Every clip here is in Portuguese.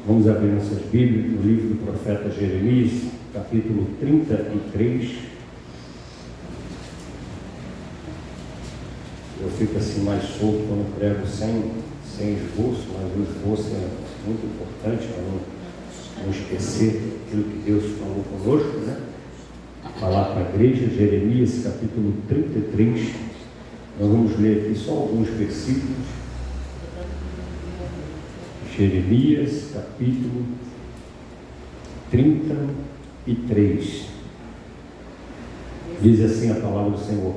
Vamos abrir nossas Bíblias no livro do profeta Jeremias, capítulo 33. Eu fico assim mais solto quando prego sem esboço, mas o esboço é muito importante para não esquecer aquilo que Deus falou conosco, né? Falar para a igreja, Jeremias, capítulo 33. Nós vamos ler aqui só alguns versículos. Jeremias, capítulo 33. Diz assim a palavra do Senhor: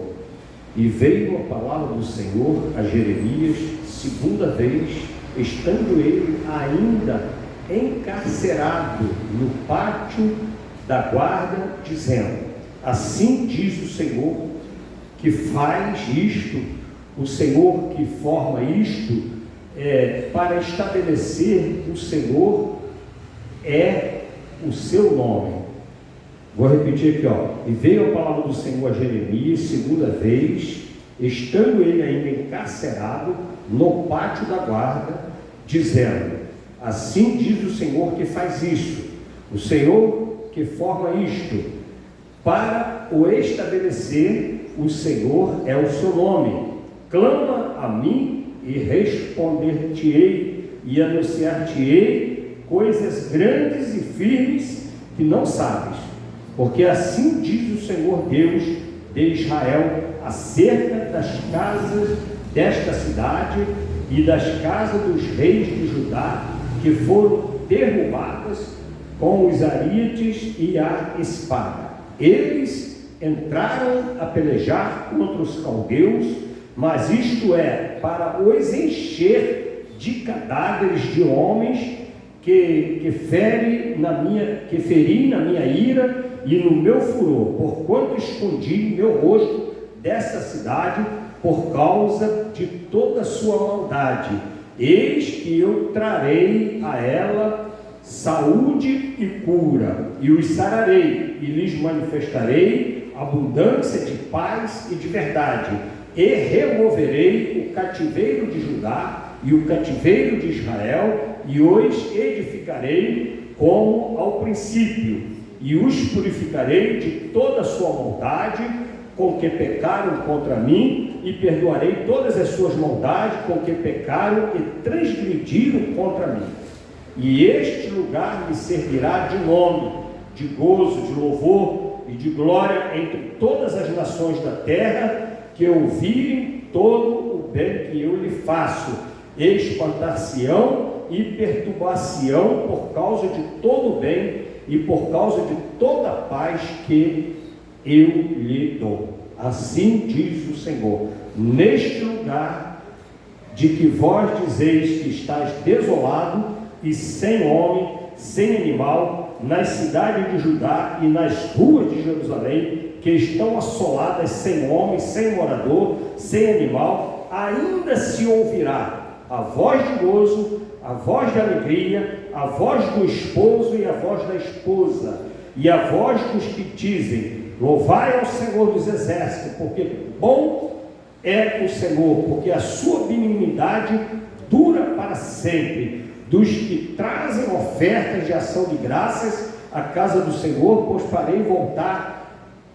E veio a palavra do Senhor a Jeremias segunda vez, estando ele ainda encarcerado no pátio da guarda, dizendo: Assim diz o Senhor que faz isto, o Senhor que forma isto, para estabelecer o Senhor é o seu nome. Vou repetir aqui, E veio a palavra do Senhor a Jeremias segunda vez, estando ele ainda encarcerado no pátio da guarda, dizendo: Assim diz o Senhor que faz isso, o Senhor que forma isto, para o estabelecer, o Senhor é o seu nome. Clama a mim e responder-te-ei, e anunciar-te-ei coisas grandes e firmes que não sabes, porque assim diz o Senhor Deus de Israel acerca das casas desta cidade e das casas dos reis de Judá, que foram derrubadas com os arietes e a espada. Eles entraram a pelejar contra os caldeus, mas isto é para os encher de cadáveres de homens que feri na minha ira e no meu furor, porquanto escondi meu rosto dessa cidade por causa de toda a sua maldade. Eis que eu trarei a ela saúde e cura, e os sararei, e lhes manifestarei abundância de paz e de verdade. E removerei o cativeiro de Judá e o cativeiro de Israel, e os edificarei como ao princípio, e os purificarei de toda a sua maldade com que pecaram contra mim, e perdoarei todas as suas maldades com que pecaram e transgrediram contra mim. E este lugar me servirá de nome, de gozo, de louvor e de glória entre todas as nações da terra, que ouvirem todo o bem que eu lhe faço, espantar-se-ão e perturbar-se-ão por causa de todo o bem e por causa de toda a paz que eu lhe dou. Assim diz o Senhor: neste lugar de que vós dizeis que estáis desolado e sem homem, sem animal, nas cidades de Judá e nas ruas de Jerusalém, que estão assoladas, sem homem, sem morador, sem animal, ainda se ouvirá a voz de gozo, a voz de alegria, a voz do esposo e a voz da esposa, e a voz dos que dizem: louvai ao Senhor dos exércitos, porque bom é o Senhor, porque a sua benignidade dura para sempre. Dos que trazem ofertas de ação de graças à casa do Senhor, pois farei voltar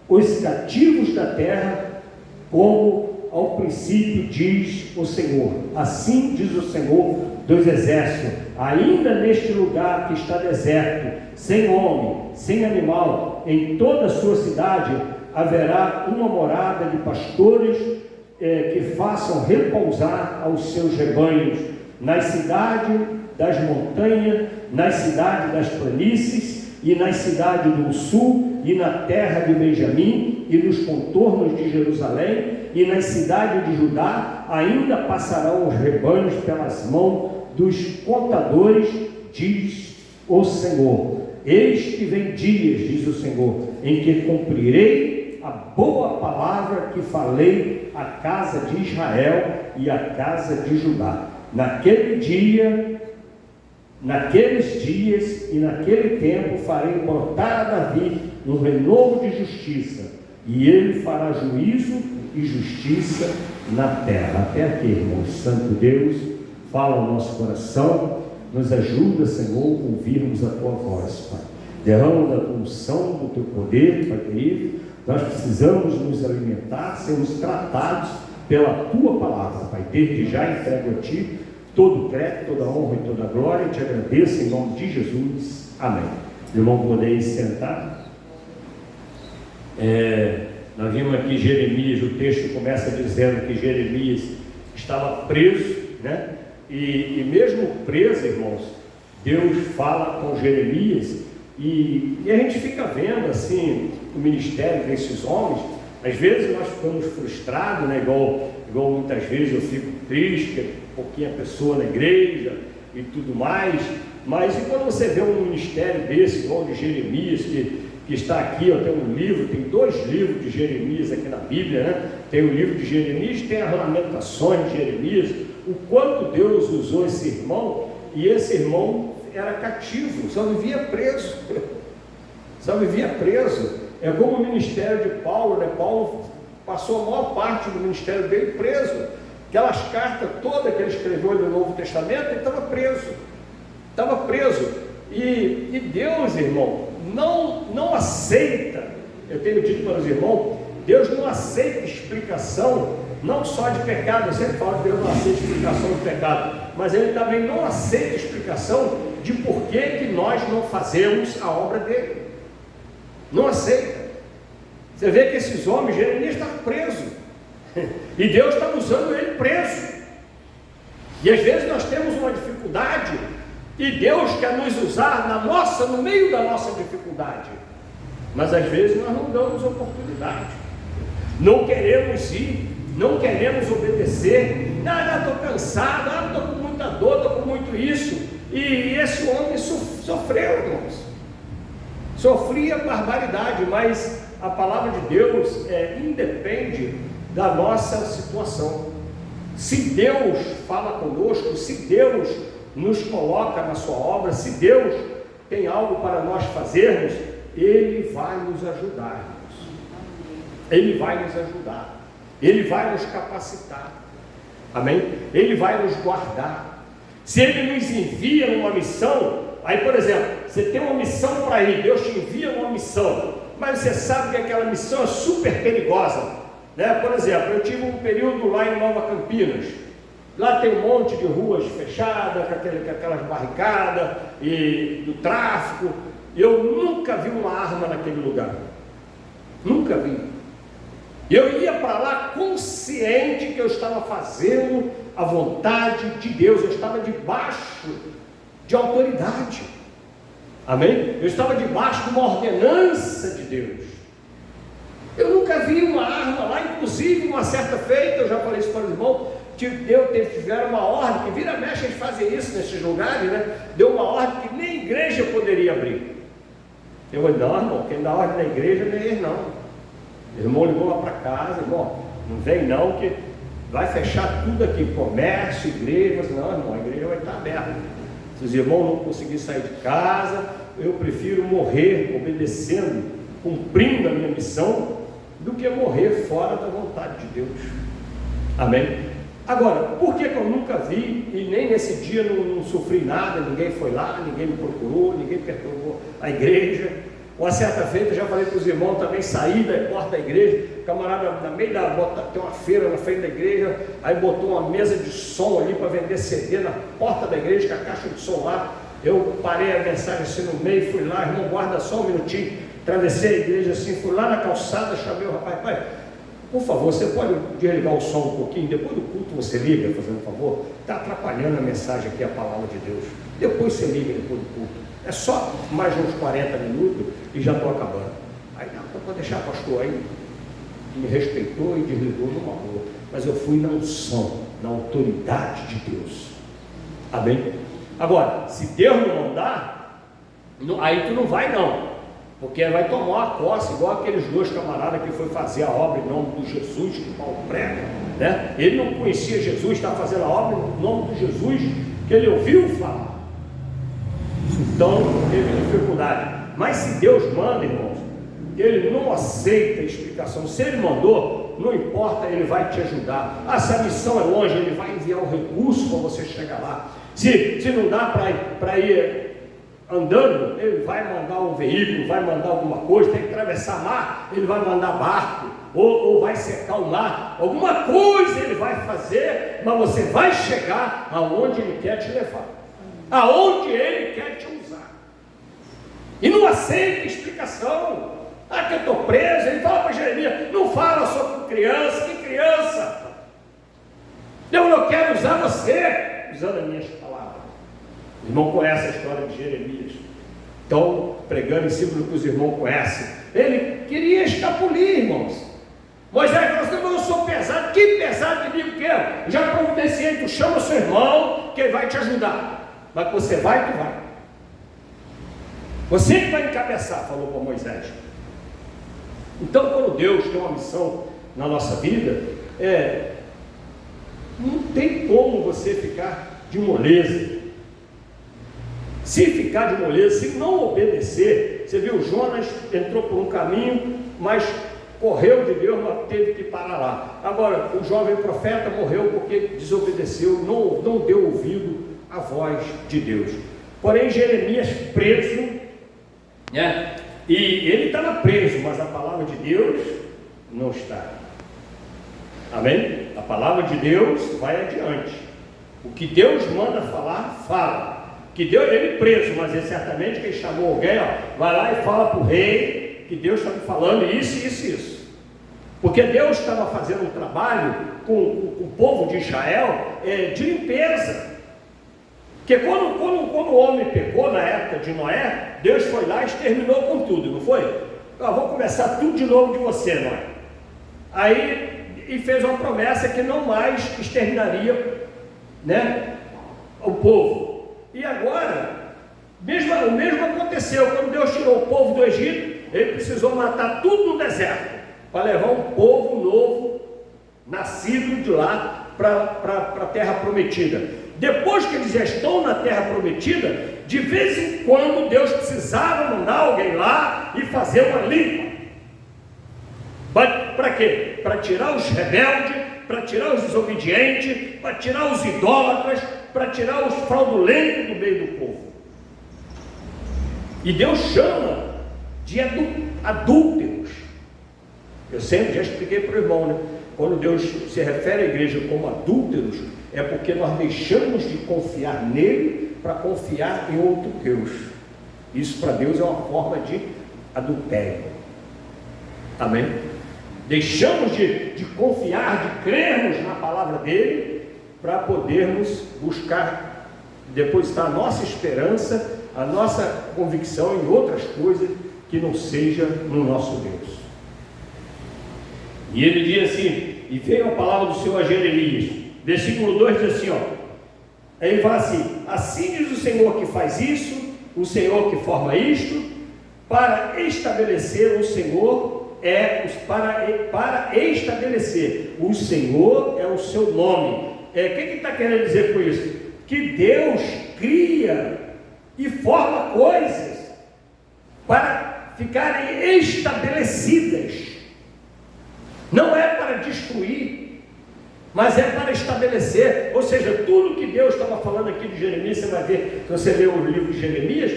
os cativos da terra, como ao princípio diz o Senhor. Assim diz o Senhor dos exércitos: ainda neste lugar que está deserto, sem homem, sem animal, em toda a sua cidade haverá uma morada de pastores que façam repousar aos seus rebanhos, nas cidades das montanhas, nas cidades das planícies e nas cidades do sul e na terra de Benjamim e nos contornos de Jerusalém e nas cidades de Judá ainda passarão os rebanhos pelas mãos dos contadores, diz o Senhor. Eis que vem dias, diz o Senhor, em que cumprirei a boa palavra que falei à casa de Israel e à casa de Judá. Naqueles dias e naquele tempo farei brotar a Davi um renovo de justiça, e ele fará juízo e justiça na terra. Até aqui, irmãos. Santo Deus, fala ao nosso coração Nos ajuda, Senhor, a ouvirmos a Tua voz, Pai. Derrama da Tua unção, do Teu poder, Pai querido. Nós precisamos nos alimentar, sermos tratados pela Tua palavra, Pai. Desde já entrego a Ti todo o crédito, toda a honra e toda a glória. Eu te agradeço em nome de Jesus. Amém. Irmão, podeis sentar. Nós vimos aqui Jeremias, o texto começa dizendo que Jeremias estava preso, né? E mesmo preso, irmãos, Deus fala com Jeremias e a gente fica vendo assim o ministério desses homens. Às vezes nós ficamos frustrados, né? Igual muitas vezes eu fico triste, pouquinha pessoa na igreja e tudo mais, mas e quando você vê um ministério desse, igual de Jeremias, que está aqui, ó, tem um livro, tem 2 livros de Jeremias aqui na Bíblia, né? Tem o livro de Jeremias, tem as Lamentações de Jeremias, o quanto Deus usou esse irmão, e esse irmão era cativo, só vivia preso, só vivia preso. É como o ministério de Paulo, né? Paulo passou a maior parte do ministério dele preso. Aquelas cartas todas que ele escreveu no Novo Testamento, ele estava preso, e Deus, irmão, não aceita. Eu tenho dito para os irmãos, Deus não aceita explicação, não só de pecado. Eu sempre falo que Deus não aceita explicação de pecado, mas Ele também não aceita explicação de por que nós não fazemos a obra dele. Não aceita. Você vê que esses homens, Jeremias estava preso, e Deus estava usando ele preso. E às vezes nós temos uma dificuldade, e Deus quer nos usar no meio da nossa dificuldade, mas às vezes nós não damos oportunidade, não queremos ir, não queremos obedecer. Estou cansado, estou com muita dor, estou com muito isso. E esse homem sofreu, irmãos, sofria barbaridade, mas a palavra de Deus independe da nossa situação. Se Deus fala conosco, se Deus nos coloca na sua obra, se Deus tem algo para nós fazermos, Ele vai nos ajudar, irmãos. Ele vai nos ajudar, Ele vai nos capacitar, amém? Ele vai nos guardar. Se Ele nos envia numa missão, aí por exemplo, você tem uma missão para ir, Deus te envia uma missão, mas você sabe que aquela missão é super perigosa, né? Por exemplo, eu tive um período lá em Nova Campinas. Lá tem um monte de ruas fechadas, com aquelas barricadas e do tráfico. Eu nunca vi uma arma naquele lugar, nunca vi. Eu ia para lá consciente que eu estava fazendo a vontade de Deus, eu estava debaixo de autoridade, amém? Eu estava debaixo de uma ordenança de Deus. Eu nunca vi uma arma lá, inclusive uma certa feita, eu já falei isso para os irmãos, tiveram uma ordem, que vira mexe eles fazem isso nesses lugares, né? Deu uma ordem que nem igreja poderia abrir. Eu falei, não, irmão, quem dá ordem na igreja não é eles, não. O irmão ligou lá para casa, irmão, não vem não, que vai fechar tudo aqui, comércio, igreja. Eu falei, não, irmão, a igreja vai estar aberta. Se os irmãos não conseguirem sair de casa, eu prefiro morrer obedecendo, cumprindo a minha missão, do que morrer fora da vontade de Deus, amém? Agora, por que eu nunca vi, e nem nesse dia não sofri nada, ninguém foi lá, ninguém me procurou, ninguém perturbou a igreja? Uma certa feita, eu já falei para os irmãos também, saí da porta da igreja, o camarada na meio tem uma feira na frente da igreja, aí botou uma mesa de som ali para vender CD na porta da igreja, com a caixa de som lá. Eu parei a mensagem assim no meio, fui lá, irmão, guarda só um minutinho, atravessei a igreja assim, fui lá na calçada, chamei o rapaz, pai, por favor, você pode desligar o som um pouquinho, depois do culto você liga, fazendo um favor, está atrapalhando a mensagem aqui, a palavra de Deus, depois você liga depois do culto, é só mais uns 40 minutos e já estou acabando. Aí não, pode deixar, pastor, aí me respeitou e desligou numa boa, mas eu fui na unção, na autoridade de Deus, amém? Agora, se Deus não mandar, aí tu não vai não, porque vai tomar uma coça, igual aqueles 2 camaradas que foi fazer a obra em nome de Jesus, que Paulo prega, né? Ele não conhecia Jesus, estava fazendo a obra em nome de Jesus, que ele ouviu falar, então teve dificuldade. Mas se Deus manda, irmãos, Ele não aceita a explicação. Se Ele mandou, não importa, Ele vai te ajudar. Se a missão é longe, Ele vai enviar um recurso para você chegar lá. Se não dá para ir andando, ele vai mandar um veículo, vai mandar alguma coisa. Tem que atravessar mar, ele vai mandar barco, ou vai secar o mar. Alguma coisa ele vai fazer, mas você vai chegar aonde ele quer te levar, aonde ele quer te usar. E não aceita explicação. Que eu estou preso. Ele fala para Jeremias: não fala só com criança. Que criança? Eu não quero usar você, usando as minhas palavras. O irmão conhece a história de Jeremias. Então, pregando em cima do que os irmãos conhecem, ele queria escapulir, irmãos. Moisés falou assim: eu sou pesado. Que pesado de mim que é? Já providenciei, tu chama o seu irmão, que ele vai te ajudar. Mas você vai, tu vai. Você que vai encabeçar, falou para Moisés. Então, quando Deus tem uma missão na nossa vida, não tem como você ficar de moleza. Se ficar de moleza, se não obedecer, você viu, Jonas entrou por um caminho, mas correu de Deus, mas teve que parar lá. Agora, o jovem profeta morreu porque desobedeceu, não deu ouvido à voz de Deus. Porém, Jeremias preso, né? E ele estava preso, mas a palavra de Deus não está. Amém? A palavra de Deus vai adiante. O que Deus manda falar, fala. Que Deus, ele preso, mas ele certamente que ele chamou alguém, vai lá e fala para o rei que Deus está me falando isso. Porque Deus estava fazendo um trabalho com o povo de Israel de limpeza. Porque quando o homem pecou na época de Noé, Deus foi lá e exterminou com tudo, não foi? Vou começar tudo de novo de você, Noé. Aí, e fez uma promessa que não mais exterminaria, né, o povo. E agora, o mesmo aconteceu. Quando Deus tirou o povo do Egito, ele precisou matar tudo no deserto, para levar um povo novo, nascido de lá, para a terra prometida. Depois que eles já estão na terra prometida, de vez em quando Deus precisava mandar alguém lá e fazer uma limpa. Para quê? Para tirar os rebeldes, para tirar os desobedientes, para tirar os idólatras, para tirar os fraudulentos do meio do povo. E Deus chama de adúlteros. Eu sempre já expliquei para o irmão, né? Quando Deus se refere à igreja como adúlteros, é porque nós deixamos de confiar nele para confiar em outro Deus. Isso para Deus é uma forma de adultério. Amém? Deixamos de confiar, de crermos na palavra dele, para podermos buscar, depositar a nossa esperança, a nossa convicção em outras coisas que não seja no nosso Deus. E ele diz assim, e veio a palavra do Senhor a Jeremias, versículo 2 diz assim, aí ele fala assim: assim diz o Senhor que faz isso, o Senhor que forma isto, para estabelecer o Senhor para estabelecer, o Senhor é o seu nome. O que ele está querendo dizer com isso? Que Deus cria e forma coisas para ficarem estabelecidas. Não é para destruir, mas é para estabelecer. Ou seja, tudo que Deus estava falando aqui de Jeremias, você vai ver, se você ler o livro de Jeremias,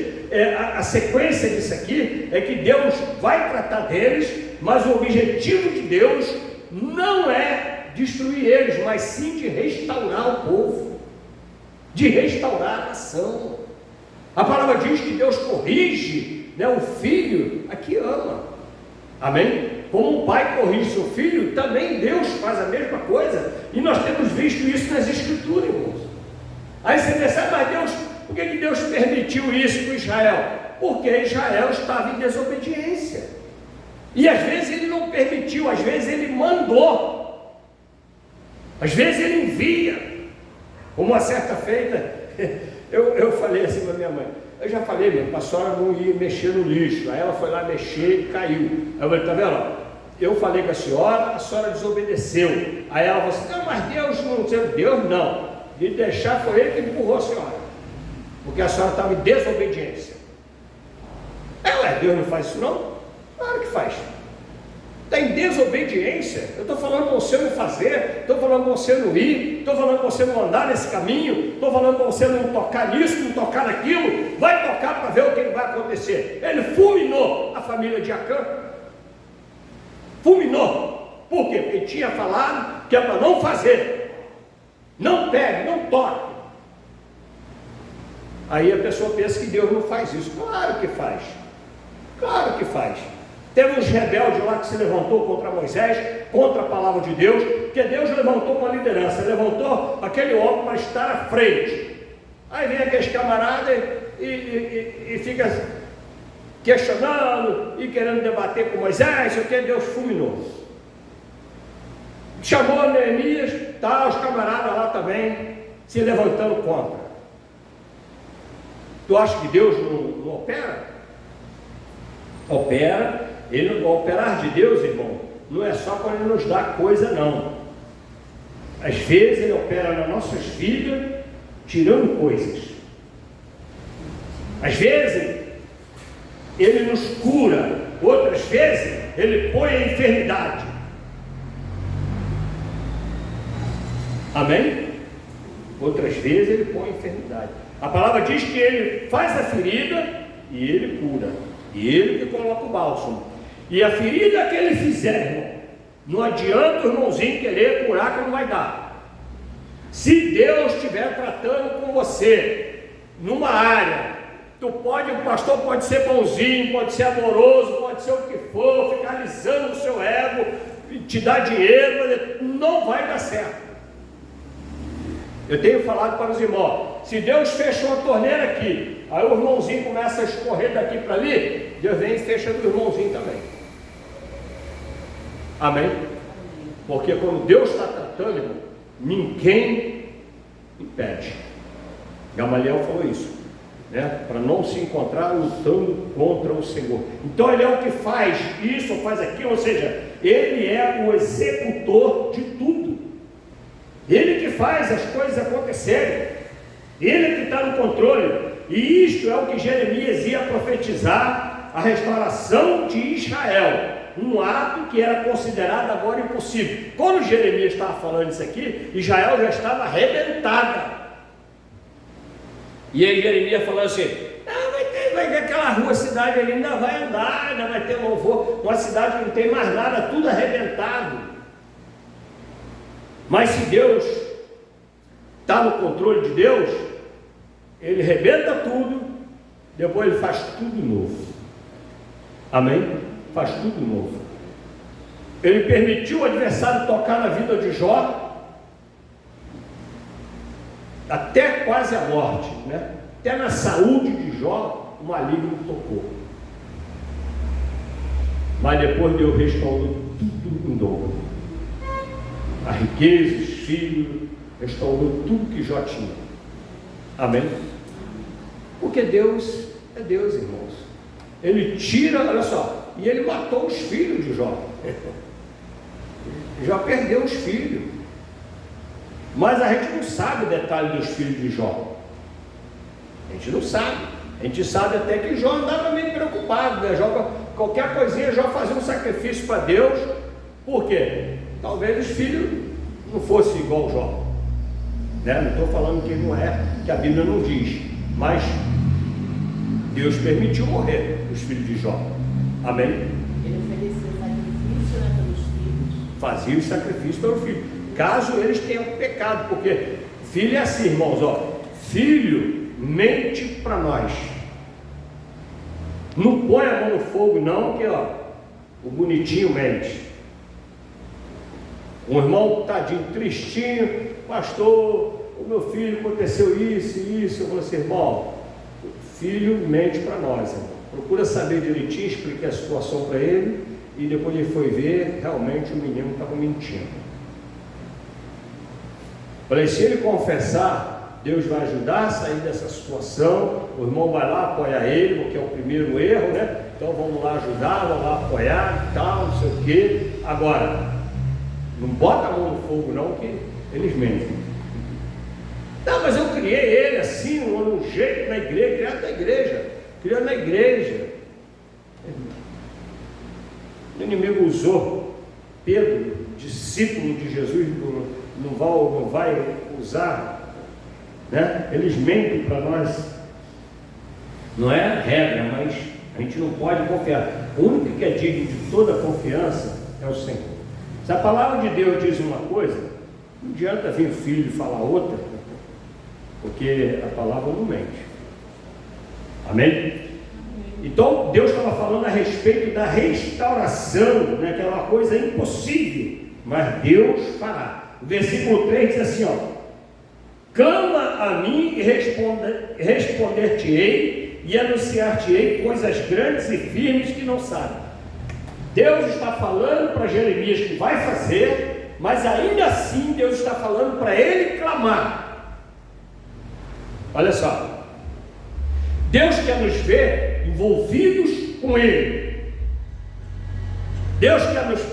a sequência disso aqui é que Deus vai tratar deles, mas o objetivo de Deus não é destruir eles, mas sim de restaurar o povo, de restaurar a nação. A palavra diz que Deus corrige, né, o filho a que ama. Amém? Como um pai corrige seu filho, também Deus faz a mesma coisa, e nós temos visto isso nas Escrituras, irmãos. Aí você pensa, mas Deus, por que Deus permitiu isso com Israel? Porque Israel estava em desobediência, e às vezes ele não permitiu, às vezes ele mandou, às vezes ele envia. Uma certa feita, eu falei assim para minha mãe, eu já falei mesmo, a senhora não ia mexer no lixo. Aí ela foi lá mexer e caiu. Aí eu falei, está vendo? Eu falei com a senhora desobedeceu. Aí ela falou assim, não, mas Deus não, Deus não. De deixar foi ele que empurrou a senhora, porque a senhora estava em desobediência. Deus não faz isso não? Claro que faz. está em desobediência. Eu estou falando para você não fazer, estou falando para você não ir, estou falando para você não andar nesse caminho, estou falando para você não tocar nisso, não tocar naquilo. Vai tocar para ver o que vai acontecer. Ele fulminou a família de Acã. Fulminou. Por quê? Porque ele tinha falado que é para não fazer. Não pegue, não toque. Aí a pessoa pensa que Deus não faz isso. Claro que faz. Claro que faz. Teve uns rebeldes lá que se levantou contra Moisés, contra a palavra de Deus, porque Deus levantou uma liderança, levantou aquele homem para estar à frente. Aí vem aqueles camaradas e fica questionando e querendo debater com Moisés, o que Deus fulminou. Chamou Neemias, os camaradas lá também se levantando contra. Tu acha que Deus não opera? Opera. O operar de Deus, irmão, não é só quando Ele nos dá coisa, não. Às vezes Ele opera nas nossas vidas, tirando coisas. Às vezes Ele nos cura, outras vezes Ele põe a enfermidade. Amém? Outras vezes Ele põe a enfermidade. A palavra diz que Ele faz a ferida e Ele cura. E Ele que coloca o bálsamo. E a ferida que Ele fizer, irmão, não adianta o irmãozinho querer curar que não vai dar. Se Deus estiver tratando com você numa área, o pastor pode ser bonzinho, pode ser amoroso, pode ser o que for, ficar alisando o seu ego, te dar dinheiro, não vai dar certo. Eu tenho falado para os irmãos, se Deus fechou a torneira aqui, aí o irmãozinho começa a escorrer daqui para ali, Deus vem e fecha do irmãozinho também. Amém? Porque quando Deus está tratando, irmão, ninguém impede. Gamaliel falou isso, né? Para não se encontrar lutando contra o Senhor. Então Ele é o que faz isso, faz aquilo, ou seja, Ele é o executor de tudo. Ele que faz as coisas acontecerem. Ele que está no controle. E isto é o que Jeremias ia profetizar, a restauração de Israel. Um ato que era considerado agora impossível. Quando Jeremias estava falando isso aqui, Israel já estava arrebentada. E aí Jeremias falou assim: vai ter aquela rua, cidade ali ainda vai andar, ainda vai ter louvor. Uma cidade que não tem mais nada, tudo arrebentado. Mas se Deus está no controle de Deus, Ele arrebenta tudo, depois Ele faz tudo novo. Amém? Faz tudo novo. Ele permitiu o adversário tocar na vida de Jó, até quase a morte, né? Até na saúde de Jó, o maligno tocou. Mas depois Deus restaurou tudo em dobro. A riqueza, os filhos, restaurou tudo que Jó tinha. Amém? Porque Deus é Deus, irmãos. Ele tira, olha só, e ele matou os filhos de Jó. Jó perdeu os filhos. Mas a gente não sabe o detalhe dos filhos de Jó. A gente não sabe. A gente sabe até que Jó andava meio preocupado, né? Jó, qualquer coisinha, Jó fazia um sacrifício para Deus. Por quê? Talvez os filhos não fossem igual Jó, né? Não estou falando que não é, que a Bíblia não diz, mas Deus permitiu morrer os filhos de Jó. Amém? Ele ofereceu sacrifício, né, pelos filhos. Fazia o sacrifício pelo filho, caso eles tenham pecado, porque filho é assim, irmãos, ó, filho mente para nós. Não põe a mão no fogo não, que ó, o bonitinho mente. Um irmão tadinho, tristinho, pastor, o meu filho aconteceu isso e isso. Eu vou assim, irmão, o filho mente para nós, irmão. Procura saber direitinho, expliquei a situação para ele, e depois ele foi ver, realmente o menino estava mentindo. Falei, se ele confessar, Deus vai ajudar a sair dessa situação, o irmão vai lá apoiar ele, porque é o primeiro erro, né? Então vamos lá ajudar, vamos lá apoiar e tal, não sei o quê. Agora, não bota a mão no fogo não, que eles mentem. Não, mas eu criei ele assim, um jeito na igreja, criado na igreja. Criou na igreja. O inimigo usou Pedro, discípulo de Jesus, não vai usar, né? Eles mentem para nós. Não é regra, mas a gente não pode confiar. O único que é digno de toda confiança é o Senhor. Se a palavra de Deus diz uma coisa, não adianta vir o filho falar outra, porque a palavra não mente. Amém? Então Deus estava falando a respeito da restauração, né, que é uma coisa impossível, mas Deus fará. O versículo 3 diz assim, ó: clama a mim e responder-te-ei e anunciar-te-ei coisas grandes e firmes que não sabem. Deus está falando para Jeremias que vai fazer, mas ainda assim Deus está falando para ele clamar. Olha só, Deus quer nos ver envolvidos com Ele. Deus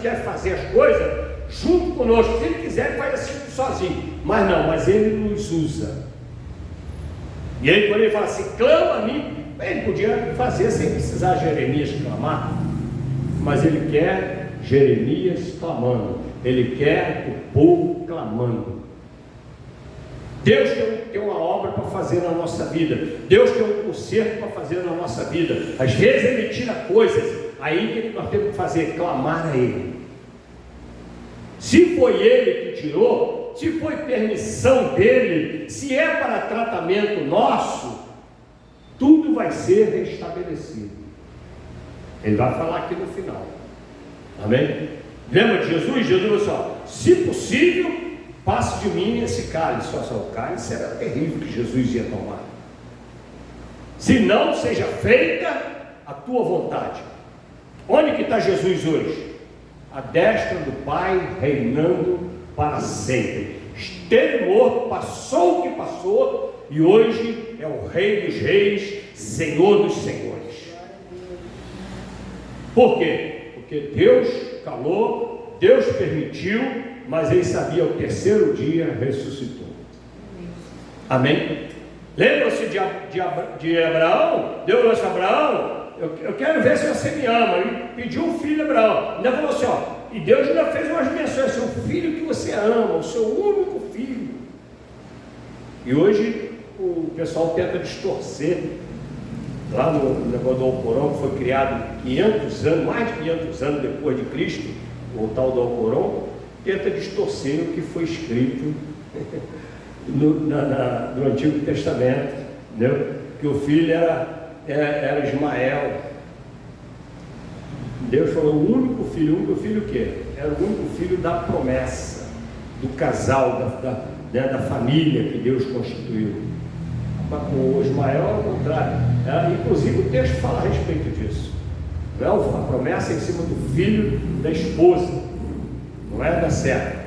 quer fazer as coisas junto conosco. Se Ele quiser, faz assim sozinho, mas Ele nos usa. E aí quando Ele fala assim, clama a mim, Ele podia fazer sem precisar Jeremias clamar, mas Ele quer Jeremias clamando, Ele quer o povo clamando. Deus tem uma obra para fazer na nossa vida, Deus tem um conserto para fazer na nossa vida. Às vezes Ele tira coisas, aí que nós temos que fazer? Clamar a Ele. Se foi Ele que tirou, se foi permissão dEle, se é para tratamento nosso, tudo vai ser restabelecido. Ele vai falar aqui no final. Amém? Lembra de Jesus? Jesus falou assim, se possível, passe de mim esse cálice. O cálice era terrível que Jesus ia tomar. Se não, seja feita a tua vontade. Onde que está Jesus hoje? À destra do Pai, reinando para sempre. Esteve morto, passou o que passou, e hoje é o Rei dos Reis, Senhor dos Senhores. Por quê? Porque Deus calou, Deus permitiu, mas Ele sabia, ao terceiro dia ressuscitou. Amém? Lembra-se de Abraão? Deus disse a Abraão, eu quero ver se você me ama. Ele pediu um filho a Abraão, ainda falou assim, ó, e Deus ainda fez umas menções, seu filho que você ama, o seu único filho. E hoje o pessoal tenta distorcer. Lá no negócio do Alcorão, que foi criado 500 anos, mais de 500 anos depois de Cristo, o tal do Alcorão, tenta distorcer o que foi escrito no Antigo Testamento, entendeu? Que o filho era Ismael. Deus falou o único filho o quê? Era o único filho da promessa, do casal, da família que Deus constituiu. O Ismael é o contrário. Inclusive o texto fala a respeito disso. Não é a promessa em cima do filho da esposa, não é da serva.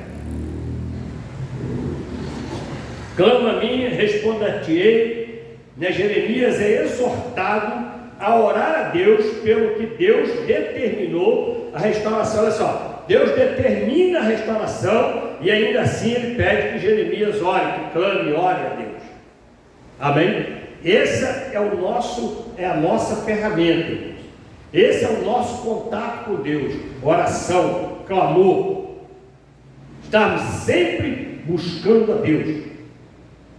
Clama a mim, responda-te-ei. Jeremias é exortado a orar a Deus pelo que Deus determinou a restauração. Olha só, Deus determina a restauração e ainda assim Ele pede que Jeremias ore, que clame e ore a Deus. Amém? Essa é a nossa ferramenta. Esse é o nosso contato com Deus. Oração, clamor. Estamos sempre buscando a Deus,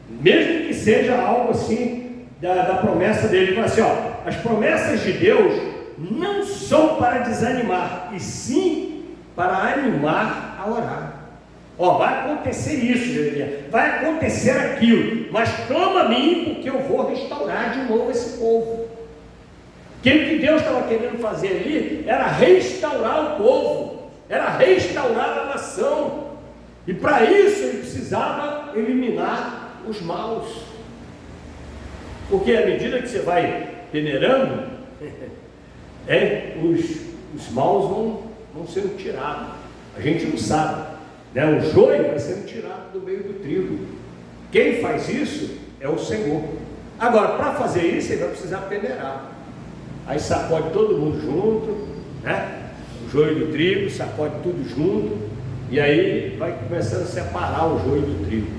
mesmo que seja algo assim da promessa dele. Fala assim, ó, as promessas de Deus não são para desanimar, e sim para animar a orar. Ó, vai acontecer isso, Jeremias, vai acontecer aquilo, mas clama a mim, porque eu vou restaurar de novo esse povo. Que o que Deus estava querendo fazer ali era restaurar o povo, era restaurar a nação, e para isso Ele precisava eliminar os maus, porque à medida que você vai peneirando, os maus vão sendo tirados. A gente não sabe, né? O joio vai sendo tirado do meio do trigo. Quem faz isso é o Senhor. Agora, para fazer isso, Ele vai precisar peneirar. Aí sacode todo mundo junto, né? O joio do trigo, sacode tudo junto, e aí vai começando a separar o joio do trigo.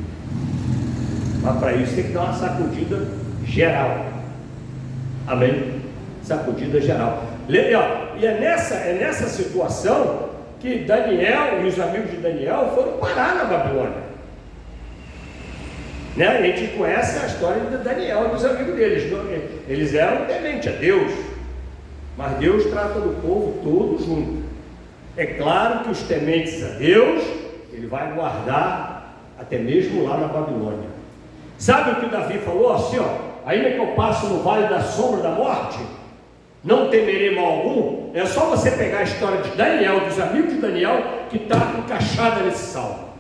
Mas para isso tem que dar uma sacudida geral. Amém? Sacudida geral. E é nessa situação que Daniel e os amigos de Daniel foram parar na Babilônia. Né? A gente conhece a história de Daniel e dos amigos deles. Eles eram tementes a Deus, mas Deus trata do povo todo junto. É claro que os tementes a Deus, Ele vai guardar até mesmo lá na Babilônia. Sabe o que Davi falou assim, ó? Ainda que eu passe no vale da sombra da morte, não temerei mal algum. É só você pegar a história de Daniel, dos amigos de Daniel, que está encaixada nesse salmo.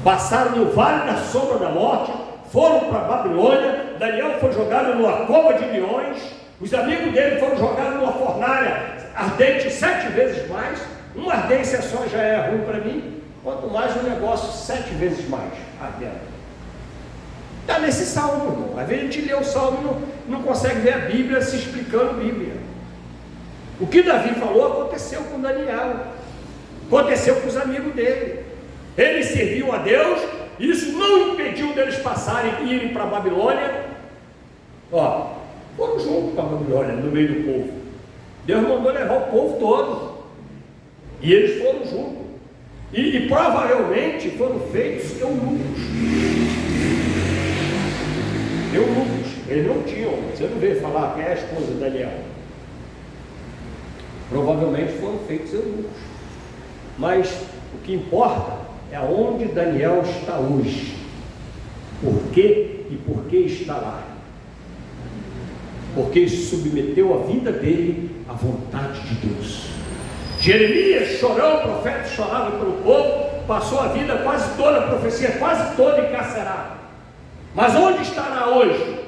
Passaram no vale da sombra da morte, foram para a Babilônia. Daniel foi jogado numa cova de leões. Os amigos dele foram jogados numa fornalha ardente 7 vezes mais. Uma ardência só já é ruim para mim, quanto mais um negócio 7 vezes mais ardendo. Está nesse salmo, irmão. Às vezes a gente lê o salmo e não consegue ver a Bíblia se explicando a Bíblia. O que Davi falou aconteceu com Daniel, aconteceu com os amigos dele. Eles serviam a Deus, isso não impediu deles passarem e irem para a Babilônia. Ó, foram juntos para a Babilônia, no meio do povo. Deus mandou levar o povo todo, e eles foram juntos, e provavelmente foram feitos eunucos. Eles não tinham, você não veio falar quem é a esposa de Daniel. Provavelmente foram feitos eunucos. Mas o que importa é onde Daniel está hoje. Por quê e por que está lá? Porque ele submeteu a vida dele à vontade de Deus. Jeremias chorou, o profeta chorava pelo povo, passou a vida quase toda, a profecia quase toda encarcerada. Mas onde estará hoje?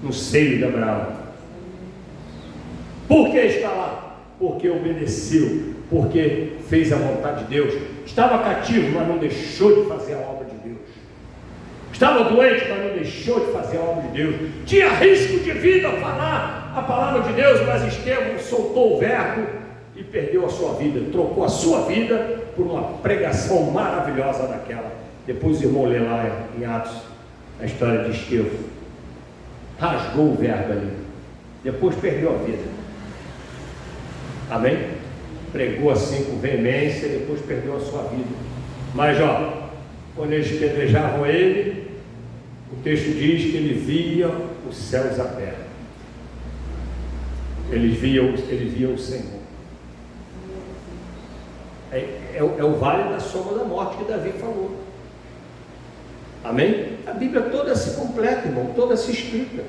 No seio de Abraão. Por que está lá? Porque obedeceu, porque fez a vontade de Deus. Estava cativo, mas não deixou de fazer a obra de Deus. Estava doente, mas não deixou de fazer a obra de Deus. Tinha risco de vida a falar a palavra de Deus, mas Estevão soltou o verbo e perdeu a sua vida, trocou a sua vida por uma pregação maravilhosa daquela. Depois o irmão lê lá em Atos a história de Estevão. Rasgou o verbo ali, depois perdeu a vida. Amém? Pregou assim com veemência, depois perdeu a sua vida. Mas quando eles pedrejavam ele, o texto diz que ele via os céus abertos. Ele via o Senhor. É o vale da sombra da morte que Davi falou. Amém? A Bíblia toda se completa, irmão, toda se explica.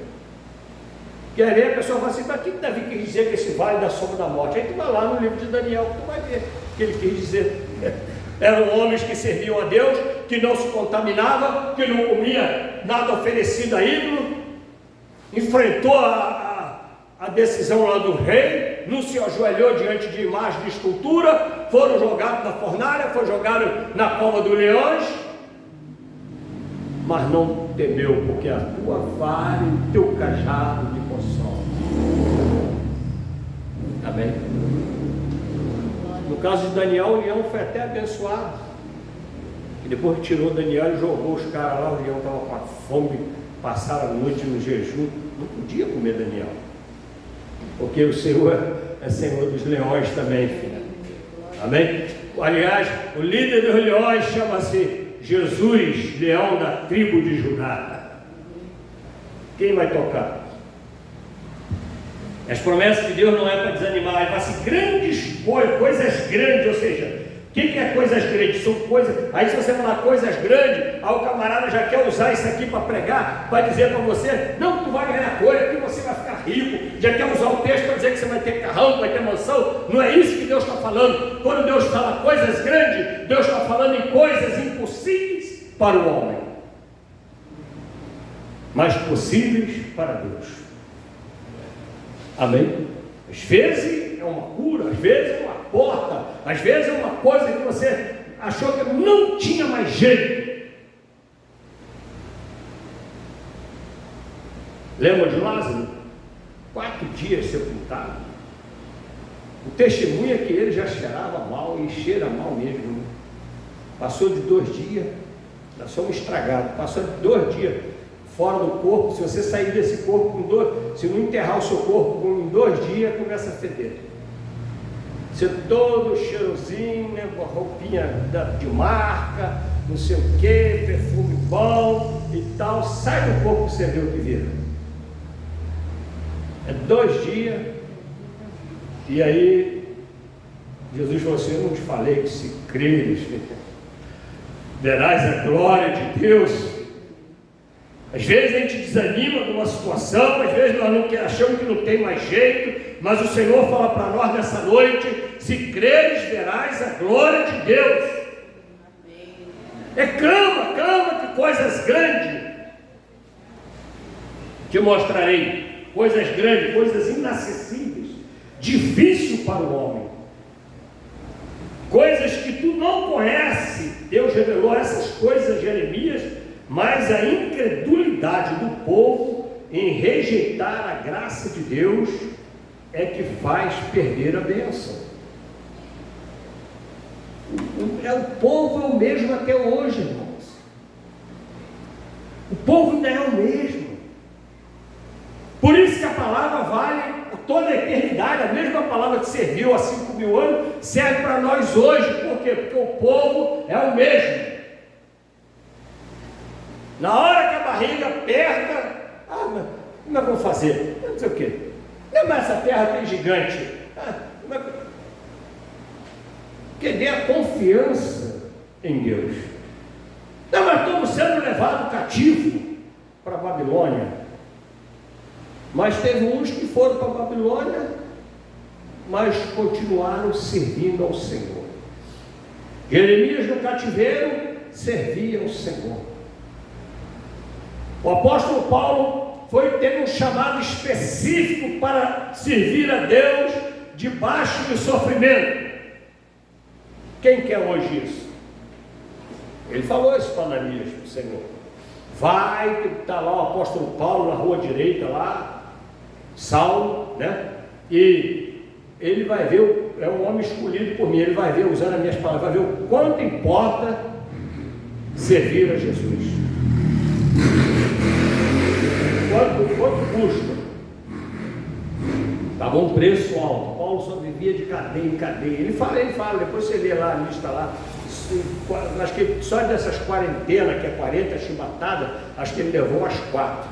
E aí a pessoa fala assim, mas o que Davi quis dizer com esse vale da sombra da morte? Aí tu vai lá no livro de Daniel, que tu vai ver o que ele quis dizer. Eram homens que serviam a Deus, que não se contaminavam, que não comia nada oferecido a ídolo, enfrentou a decisão lá do rei, não se ajoelhou diante de imagem de escultura, foram jogados na fornalha, foram jogados na cova dos leões, mas não temeu, porque a tua vara e o teu cajado me consolam. Amém? No caso de Daniel, o leão foi até abençoado, e depois que tirou Daniel e jogou os caras lá, o leão estava com a fome, passaram a noite no jejum, não podia comer Daniel, porque o Senhor é Senhor dos leões também, filha. Amém? Aliás, o líder dos leões chama-se Jesus, leão da tribo de Judá. Quem vai tocar? As promessas de Deus não é para desanimar, é para assim, grandes coisas grandes, ou seja, o que é coisas grandes? São coisas, aí se você falar coisas grandes, aí o camarada já quer usar isso aqui para pregar, para dizer para você, não, tu vai ganhar coisa, que você vai ficar rico, já quer usar o texto para dizer que você vai ter carrão, vai ter mansão. Não é isso que Deus está falando. Quando Deus fala coisas grandes, Deus está falando em coisas impossíveis para o homem, mas possíveis para Deus. Amém? Às vezes é uma cura, às vezes é uma porta, às vezes é uma coisa que você achou que não tinha mais jeito. Lembra de Lázaro? 4 dias sepultado. O testemunho é que ele já cheirava mal, e cheira mal mesmo, né? Passou de 2 dias, nós somos estragados, passou de 2 dias fora do corpo. Se você sair desse corpo se não enterrar o seu corpo em 2 dias, começa a feder. Ser todo cheirosinho, né, com a roupinha de marca, não sei o que, perfume bom e tal. Sai do corpo para você ver o que vira. É 2 dias. E aí Jesus falou assim: eu não te falei que se creres verás a glória de Deus. Às vezes a gente desanima de uma situação, às vezes nós não achamos que não tem mais jeito, mas o Senhor fala para nós nessa noite: se creres, verás a glória de Deus. Clama que coisas grandes te mostrarei, coisas grandes, coisas inacessíveis, difícil para o homem, coisas que tu não conheces. Deus revelou essas coisas a Jeremias, mas a incredulidade do povo em rejeitar a graça de Deus é que faz perder a bênção. O povo é o mesmo até hoje, irmãos. O povo ainda é o mesmo. Por isso que a palavra vale por toda a eternidade. A mesma palavra que serviu há 5.000 anos serve para nós hoje. Por quê? Porque o povo é o mesmo. Na hora que a barriga aperta, como é que eu vou fazer? Não sei o quê. Não, mas essa terra tem gigante. Porque dê a confiança em Deus. Não, mas estamos sendo levados cativo para a Babilônia. Mas teve uns que foram para a Babilônia, mas continuaram servindo ao Senhor. Jeremias no cativeiro servia ao Senhor. O apóstolo Paulo teve um chamado específico para servir a Deus debaixo do sofrimento. Quem quer hoje isso? Ele falou isso para Ananias, o Senhor. Vai, está lá o apóstolo Paulo na rua direita lá, Saulo, né? E ele vai ver, é um homem escolhido por mim, ele vai ver, usando as minhas palavras, vai ver o quanto importa servir a Jesus. Quanto custa? Estava um preço alto. Paulo só vivia de cadeia em cadeia. Ele fala, depois você lê lá a lista lá. Acho que só dessas quarentenas, que é 40 chibatadas, acho que ele levou umas 4.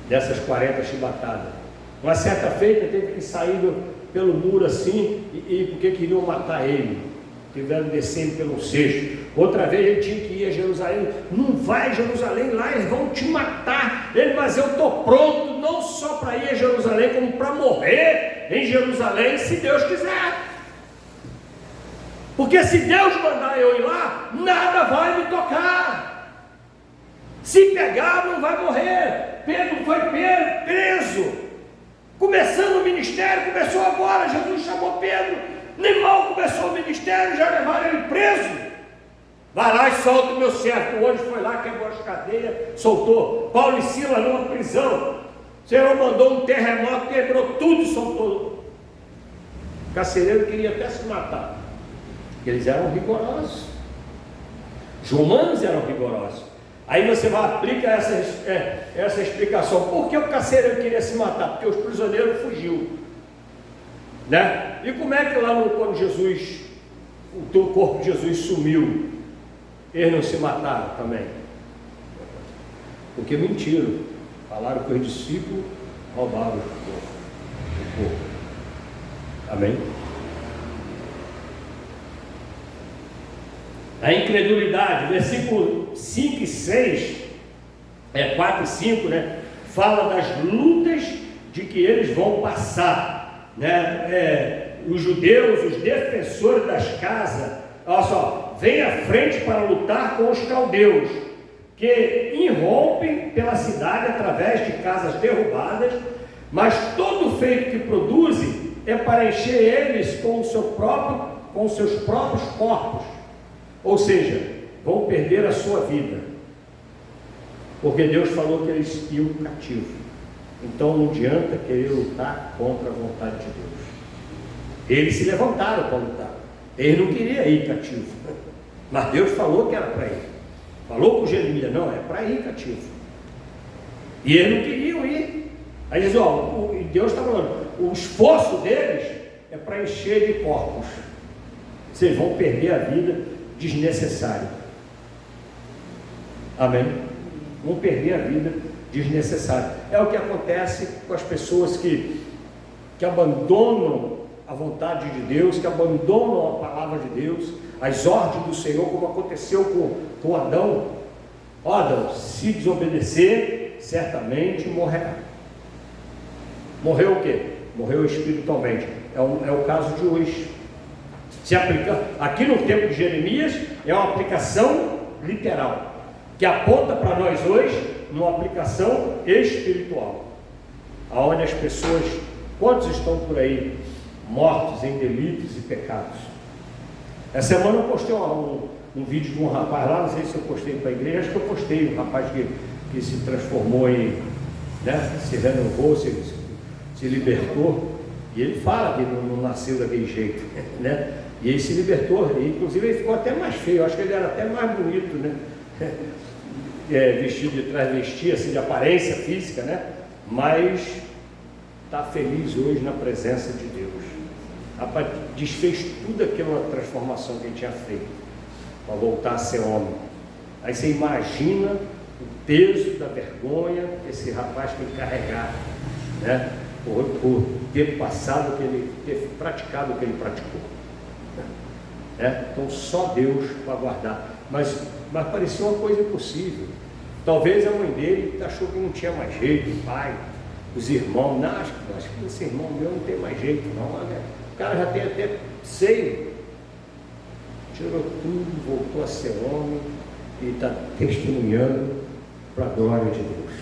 Dessas 40 chibatadas. Uma certa feita teve que sair pelo muro assim, porque queriam matar ele. Tiveram descendo pelo cesto. Outra vez ele tinha que ir a Jerusalém. Não vai a Jerusalém, lá eles vão te matar. Ele, mas eu estou pronto, não só para ir a Jerusalém, como para morrer em Jerusalém, se Deus quiser. Porque se Deus mandar eu ir lá, nada vai me tocar. Se pegar, não vai morrer. Pedro foi preso. Começando o ministério, começou agora. Jesus chamou Pedro. Nem mal começou o ministério, já levaram ele preso. Vai lá e solta o meu servo. Hoje foi lá, quebrou as cadeias, soltou. Paulo e Silas numa prisão. O Senhor mandou um terremoto, quebrou tudo e soltou. O carcereiro queria até se matar. Eles eram rigorosos. Os romanos eram rigorosos. Aí você vai aplicar essa explicação. Por que o carcereiro queria se matar? Porque os prisioneiros fugiu. Né? E como é que lá quando o corpo de Jesus sumiu, eles não se mataram também? Porque mentiram, falaram que os discípulos roubaram o corpo. Amém? A incredulidade, versículo 5 e 6, 4 e 5, né? Fala das lutas de que eles vão passar. Né? Os judeus, os defensores das casas, olha só, vem à frente para lutar com os caldeus, que irrompem pela cidade através de casas derrubadas, mas todo feito que produzem é para encher eles com os seus próprios corpos, ou seja, vão perder a sua vida, porque Deus falou que eles iam cativo. Então não adianta querer lutar contra a vontade de Deus. Eles se levantaram para lutar. Eles não queriam ir cativo. Mas Deus falou que era para ir. Falou com Jeremias, não, é para ir cativo. E eles não queriam ir. Aí diz, Deus está falando, o esforço deles é para encher de corpos. Vocês vão perder a vida desnecessária. Amém? Vão perder a vida desnecessária. É o que acontece com as pessoas que abandonam a vontade de Deus, que abandonam a palavra de Deus, as ordens do Senhor, como aconteceu com Adão. Adão, se desobedecer, certamente morrerá. Morreu o quê? Morreu espiritualmente. É o caso de hoje. Se aplica aqui no tempo de Jeremias, é uma aplicação literal, que aponta para nós hoje numa aplicação espiritual, aonde as pessoas, quantos estão por aí mortos em delitos e pecados? Essa semana eu postei um vídeo de um rapaz lá, não sei se eu postei para a igreja, acho que eu postei, um rapaz que se transformou em, né, se renovou, se libertou, e ele fala que não nasceu daquele jeito, né? E ele se libertou, e inclusive ele ficou até mais feio, acho que ele era até mais bonito, né? Vestido de travesti, assim, de aparência física, né? Mas está feliz hoje na presença de Deus. Rapaz, desfez tudo aquela transformação que ele tinha feito para voltar a ser homem. Aí você imagina o peso da vergonha que esse rapaz tem que carregar, né? Por ter passado, ter praticado o que ele praticou. Então só Deus para guardar. Mas parecia uma coisa impossível. Talvez a mãe dele achou que não tinha mais jeito, o pai, os irmãos, não, acho que esse irmão meu não tem mais jeito não, né? O cara já tem até seio, tirou tudo, voltou a ser homem e está testemunhando para a glória de Deus.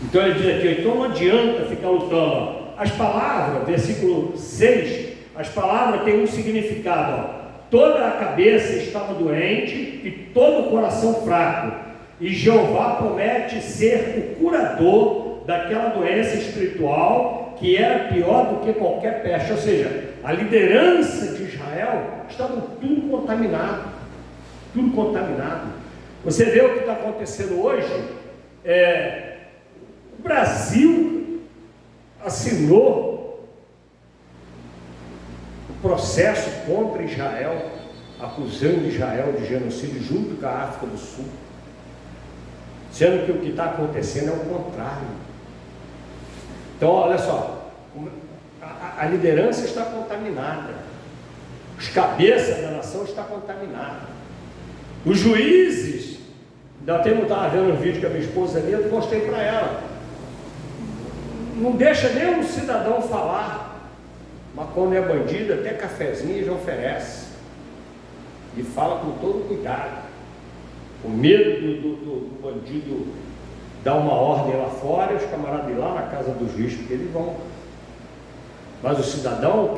Então ele diz aqui, então não adianta ficar lutando. As palavras, versículo 6, as palavras têm um significado, toda a cabeça estava doente e todo o coração fraco, e Jeová promete ser o curador daquela doença espiritual que era pior do que qualquer peste. Ou seja, a liderança de Israel estava tudo contaminado, tudo contaminado. Você vê o que está acontecendo hoje? O Brasil assinou o processo contra Israel, acusando Israel de genocídio junto com a África do Sul, sendo que o que está acontecendo é o contrário. Então olha só, a liderança está contaminada, os cabeças da nação estão contaminados, os juízes, ainda tempo eu estava vendo um vídeo que a minha esposa ali, eu mostrei para ela, não deixa nem um cidadão falar, mas quando é bandido, até cafezinho já oferece, e fala com todo cuidado, com medo do bandido dar uma ordem lá fora, e os camaradas ir lá na casa do juiz, porque eles vão. Mas o cidadão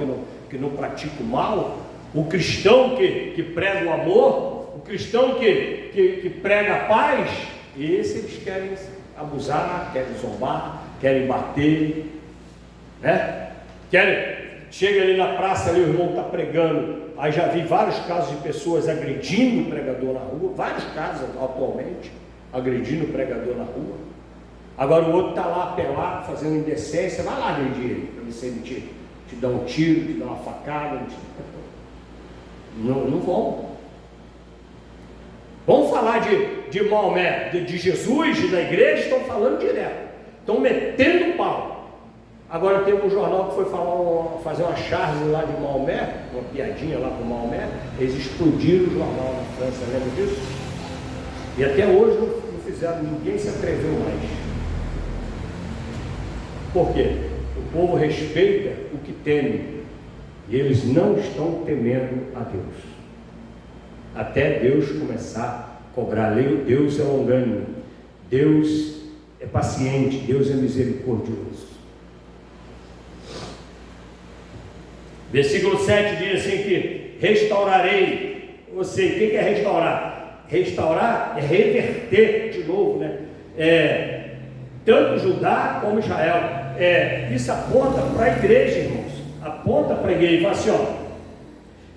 que não pratica o mal, o cristão que prega o amor, o cristão que prega a paz, esse eles querem abusar, querem zombar, querem bater, né? Chega ali na praça, ali o irmão está pregando, aí já vi vários casos de pessoas agredindo o pregador na rua, vários casos atualmente, agredindo o pregador na rua. Agora o outro está lá pelado, fazendo indecência, vai lá agredir ele, para ver se ele te dá um tiro, te dá uma facada. Não vão. Vamos falar de Maomé, de Jesus e da igreja, estão falando direto, estão metendo pau. Agora teve um jornal que foi fazer uma charge lá de Maomé, uma piadinha lá com Maomé, eles explodiram o jornal na França, lembra disso? E até hoje não fizeram, ninguém se atreveu mais. Por quê? O povo respeita o que teme, e eles não estão temendo a Deus, até Deus começar a cobrar. Deus é longânimo, Deus é paciente, Deus é misericordioso. Versículo 7 diz assim que restaurarei. Você, o que é restaurar? Restaurar é reverter de novo, né? Tanto Judá como Israel. Isso aponta para a igreja, irmãos. Aponta para a igreja e fala assim, ó: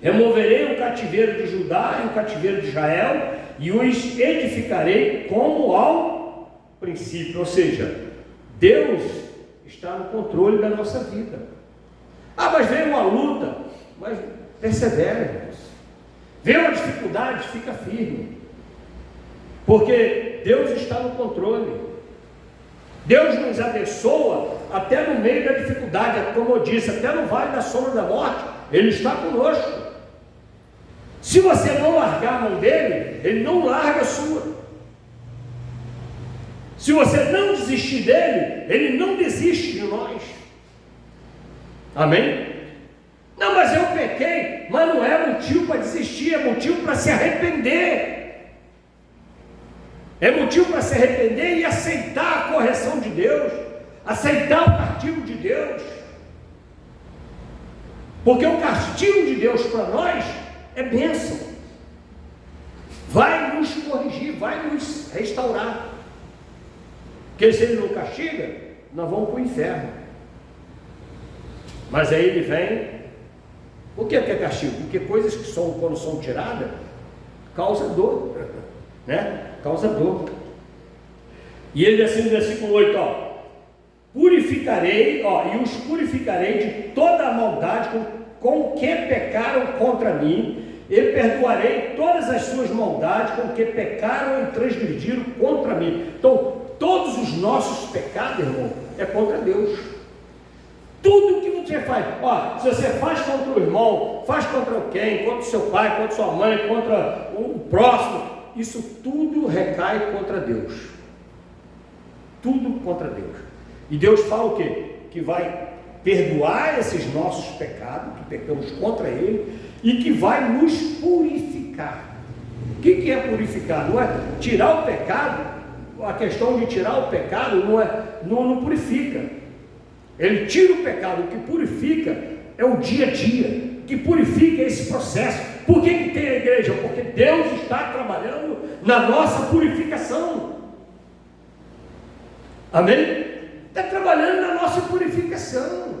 removerei o cativeiro de Judá e o cativeiro de Israel e os edificarei como ao princípio. Ou seja, Deus está no controle da nossa vida. Ah, mas vem uma luta, mas persevera, irmãos. Vem uma dificuldade, fica firme, porque Deus está no controle. Deus nos abençoa até no meio da dificuldade, como eu disse, até no vale da sombra da morte, Ele está conosco. Se você não largar a mão dele, Ele não larga a sua. Se você não desistir dele, Ele não desiste de nós. Amém? Não, mas eu pequei, mas não é motivo para desistir, é motivo para se arrepender. É motivo para se arrepender e aceitar a correção de Deus, aceitar o castigo de Deus. Porque o castigo de Deus para nós é bênção. Vai nos corrigir, vai nos restaurar. Porque se Ele não castiga, nós vamos para o inferno. Mas aí Ele vem. O que é castigo? Porque coisas que são, quando são tiradas, causa dor, né? Causa dor. E Ele diz assim no versículo 8, purificarei, e os purificarei de toda a maldade com que pecaram contra mim, e perdoarei todas as suas maldades com que pecaram e transgrediram contra mim. Então, todos os nossos pecados, irmão, é contra Deus. Tudo que você faz, se você faz contra o irmão, faz contra quem, contra o seu pai, contra sua mãe, contra o próximo, isso tudo recai contra Deus. Tudo contra Deus. E Deus fala o quê? Que vai perdoar esses nossos pecados, que pecamos contra Ele, e que vai nos purificar. O que é purificar? Não é tirar o pecado. A questão de tirar o pecado não purifica. Ele tira o pecado. O que purifica é o dia a dia, que purifica esse processo. Por que tem a igreja? Porque Deus está trabalhando na nossa purificação. Amém? Está trabalhando na nossa purificação.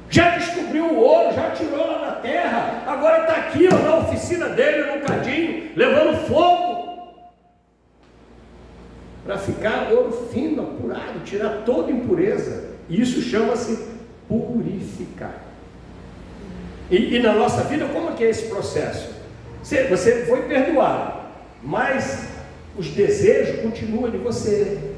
Já descobriu o ouro, já tirou lá da terra, agora está aqui na oficina dele, no cadinho, levando fogo, para ficar ouro fino, apurado, tirar toda impureza. Isso chama-se purificar. E na nossa vida, como é que é esse processo? Você foi perdoado, mas os desejos continuam de você.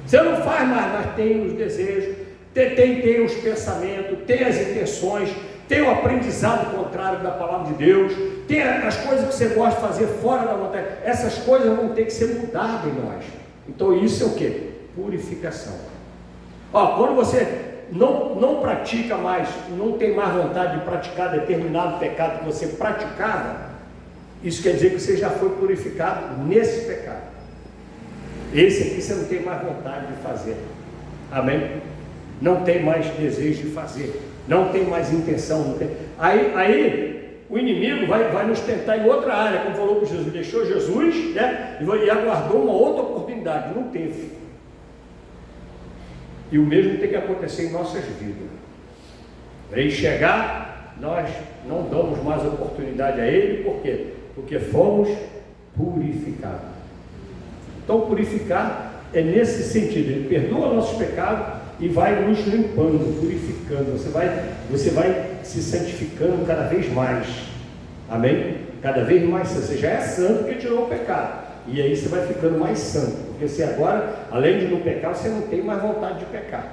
Você não faz mais, mas tem os desejos, tem os pensamentos, tem as intenções, tem o aprendizado contrário da palavra de Deus, tem as coisas que você gosta de fazer fora da vontade. Essas coisas vão ter que ser mudadas em nós. Então isso é o que? Purificação. Quando você não pratica mais, não tem mais vontade de praticar determinado pecado que você praticava, isso quer dizer que você já foi purificado nesse pecado. Esse aqui você não tem mais vontade de fazer. Amém? Não tem mais desejo de fazer, não tem mais intenção, não tem. Aí o inimigo vai nos tentar em outra área, como falou com Jesus, deixou Jesus, né, e aguardou uma outra oportunidade, não teve. E o mesmo tem que acontecer em nossas vidas. Ele chegar, nós não damos mais oportunidade a Ele, por quê? Porque fomos purificados. Então purificar é nesse sentido, Ele perdoa nossos pecados e vai nos limpando, purificando. Você vai se santificando cada vez mais. Amém? Cada vez mais santo. Você já é santo porque tirou o pecado. E aí você vai ficando mais santo. Porque você agora, além de não pecar, você não tem mais vontade de pecar.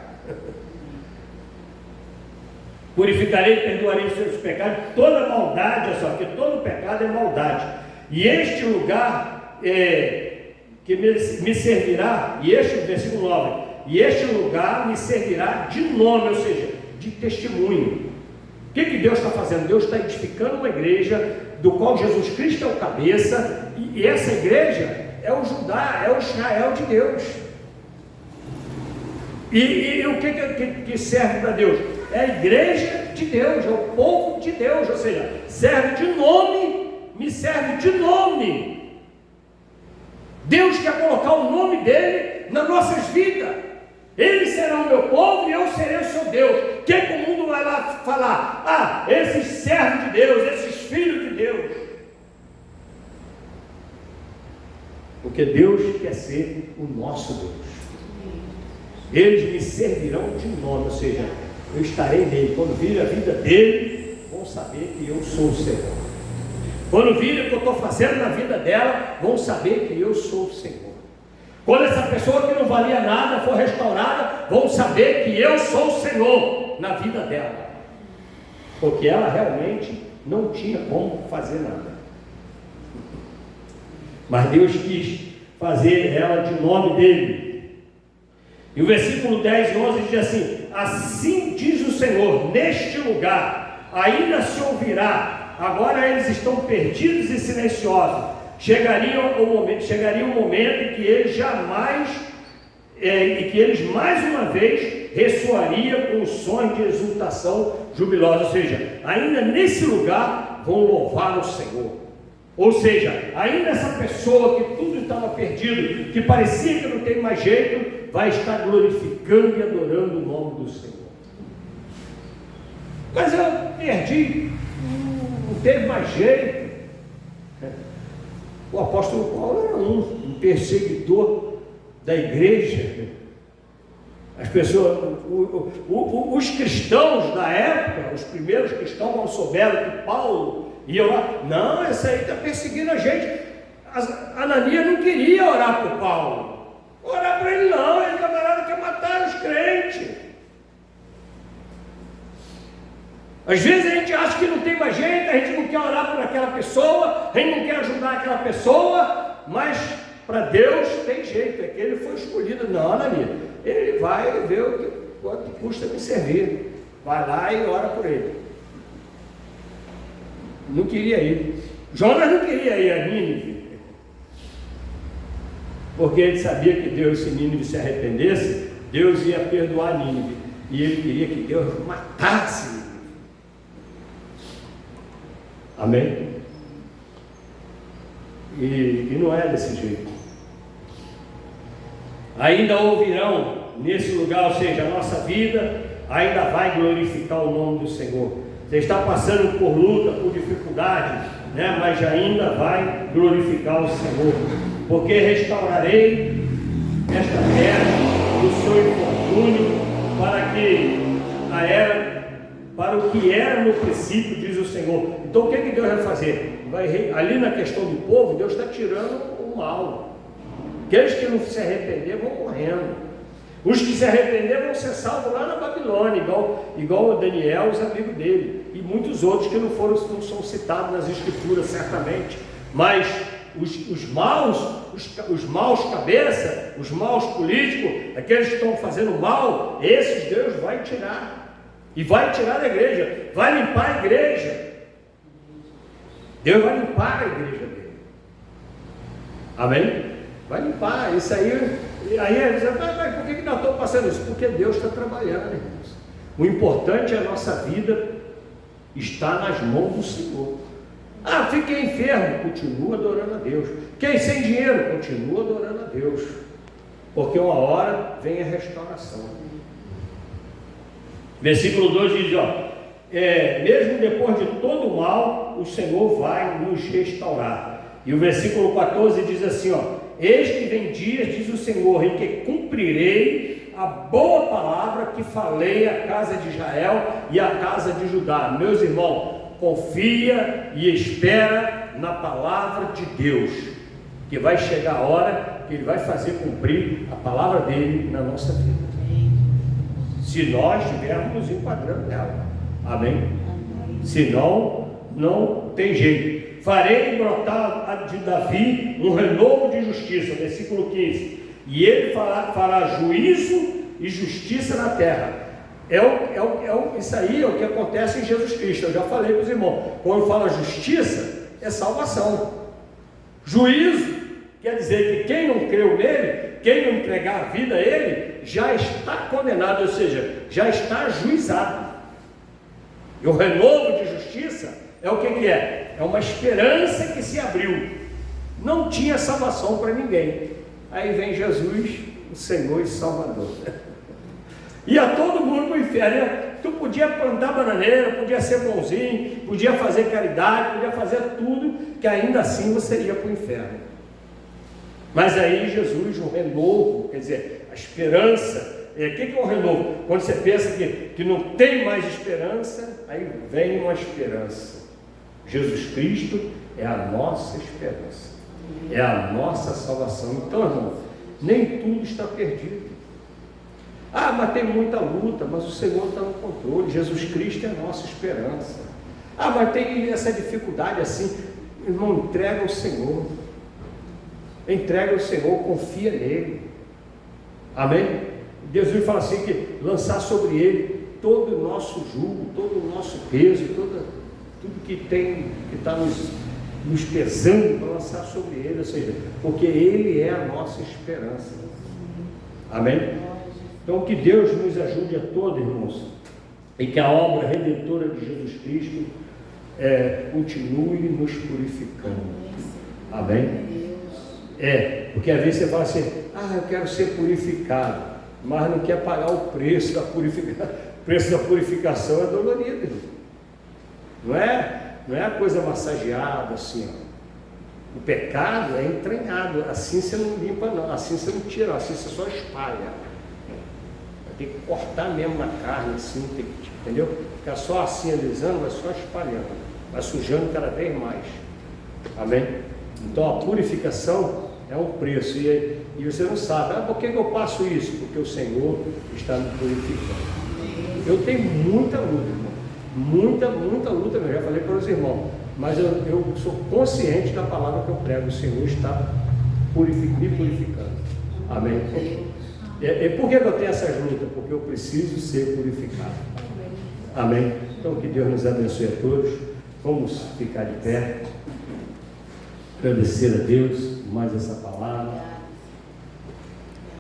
Purificarei e perdoarei os seus pecados, toda maldade, olha só, porque todo pecado é maldade. E este lugar que me servirá, e este, versículo 9, e este lugar me servirá de nome, ou seja, de testemunho. O que Deus está fazendo? Deus está edificando uma igreja, do qual Jesus Cristo é o cabeça, e essa igreja é o Judá, é o Israel de Deus. E o que serve para Deus? É a igreja de Deus, é o povo de Deus, ou seja, serve de nome, me serve de nome. Deus quer colocar o nome dele nas nossas vidas. Ele será o meu povo e eu serei o seu Deus. O que o mundo vai lá falar? Esses servos de Deus, esses filhos de Deus. Porque Deus quer ser o nosso Deus. eles me servirão de nome, ou seja, eu estarei nele. Quando virem a vida dele, vão saber que eu sou o Senhor. Quando virem o que eu estou fazendo na vida dela, vão saber que eu sou o Senhor. Quando essa pessoa que não valia nada for restaurada, vão saber que eu sou o Senhor na vida dela. Porque ela realmente não tinha como fazer nada. Mas Deus quis fazer ela de nome dele. E o versículo 10 e 11 diz assim: assim diz o Senhor, neste lugar ainda se ouvirá, agora eles estão perdidos e silenciosos, chegaria o momento em que eles mais uma vez ressoaria com sons de exultação jubilosa, ou seja, ainda nesse lugar vão louvar o Senhor. Ou seja, ainda essa pessoa que tudo estava perdido, que parecia que não tem mais jeito, vai estar glorificando e adorando o nome do Senhor. Mas eu perdi, não teve mais jeito. O apóstolo Paulo era um perseguidor da igreja. As pessoas, os cristãos da época, os primeiros cristãos não souberam que Paulo ia lá. Não, esse aí está perseguindo a gente. Ananias não queria orar por Paulo. Orar para ele não, ele camarada quer matar os crentes. Às vezes a gente acha que não tem mais jeito, a gente não quer orar por aquela pessoa, a gente não quer ajudar aquela pessoa, mas para Deus tem jeito, é que ele foi escolhido. Não, Ananias, ele vai ver quanto custa me servir, vai lá e ora por ele. Não queria ir. Jonas não queria ir a Nínive, porque ele sabia que Deus, se Nínive se arrependesse, Deus ia perdoar Nínive, e ele queria que Deus matasse Nínive. Amém? E não é desse jeito. Ainda ouvirão nesse lugar, ou seja, a nossa vida ainda vai glorificar o nome do Senhor. Você está passando por luta, por dificuldade, né? Mas ainda vai glorificar o Senhor, porque restaurarei esta terra do seu infortúnio para o que era no princípio, diz o Senhor. Então o que Deus vai fazer? Ali na questão do povo, Deus está tirando o mal. Aqueles que não se arrepender vão morrendo. Os que se arrepender vão ser salvos lá na Babilônia, igual o Daniel e os amigos dele, e muitos outros que não são citados nas Escrituras, certamente. Mas os maus cabeça, os maus políticos, aqueles que estão fazendo mal, esses Deus vai tirar. E vai tirar da igreja, vai limpar a igreja. Deus vai limpar a igreja dele. Amém? Vai limpar, isso aí. Aí eles dizem, mas por que nós estamos passando isso? Porque Deus está trabalhando, irmãos. O importante é a nossa vida estar nas mãos do Senhor. Ah, fiquei enfermo, continua adorando a Deus. Fiquei sem dinheiro, continua adorando a Deus. Porque uma hora vem a restauração. Versículo 2 diz, mesmo depois de todo o mal, o Senhor vai nos restaurar. E o versículo 14 diz assim, eis que vem dias, diz o Senhor, em que cumprirei a boa palavra que falei à casa de Israel e à casa de Judá. Meus irmãos, confia e espera na palavra de Deus, que vai chegar a hora que Ele vai fazer cumprir a palavra dele na nossa vida, se nós estivermos nos enquadrando nela. Amém? Senão, não tem jeito. Farei brotar de Davi um renovo de justiça, versículo 15, e ele fará juízo e justiça na terra. Isso aí é o que acontece em Jesus Cristo. Eu já falei para os irmãos, quando fala justiça, é salvação. Juízo quer dizer que quem não creu nele, quem não entregar a vida a ele, já está condenado, ou seja, já está ajuizado. E o renovo de justiça é o que é? É uma esperança que se abriu. Não tinha salvação para ninguém. Aí vem Jesus, o Senhor e Salvador. Ia todo mundo para o inferno. Tu podia plantar bananeira, podia ser bonzinho, podia fazer caridade, podia fazer tudo, que ainda assim você ia para o inferno. Mas aí Jesus, o renovo, quer dizer, a esperança O que é um renovo? Quando você pensa que não tem mais esperança, aí vem uma esperança. Jesus Cristo é a nossa esperança, é a nossa salvação. Então, irmão, nem tudo está perdido. Mas tem muita luta, mas o Senhor está no controle. Jesus Cristo é a nossa esperança. Mas tem essa dificuldade assim. Irmão, entrega ao Senhor. Entrega ao Senhor, confia nele. Amém? Jesus fala assim, que lançar sobre ele todo o nosso jugo, todo o nosso peso, tudo que está nos pesando, para lançar sobre ele, ou seja, porque ele é a nossa esperança. Amém? Então que Deus nos ajude a todos, irmãos, e que a obra redentora de Jesus Cristo continue nos purificando. Amém? Porque às vezes você fala assim, eu quero ser purificado, mas não quer pagar o preço da purificação. O preço da purificação é dolorido, não é a coisa massageada assim, ó. O pecado é entranhado, assim você não limpa não, assim você não tira, assim você só espalha. Tem que cortar mesmo na carne, assim, entendeu? Ficar só assim alisando, vai só espalhando, vai sujando cada vez mais. Amém? Então a purificação é um preço, e você não sabe, por que eu passo isso? Porque o Senhor está me purificando. Eu tenho muita luta, irmão, muita luta, eu já falei para os irmãos, mas eu sou consciente da palavra que eu prego, o Senhor está me purificando. Amém? Por que eu tenho essas lutas? Porque eu preciso ser purificado. Amém? Então que Deus nos abençoe a todos. Vamos ficar de pé, agradecer a Deus por mais essa palavra.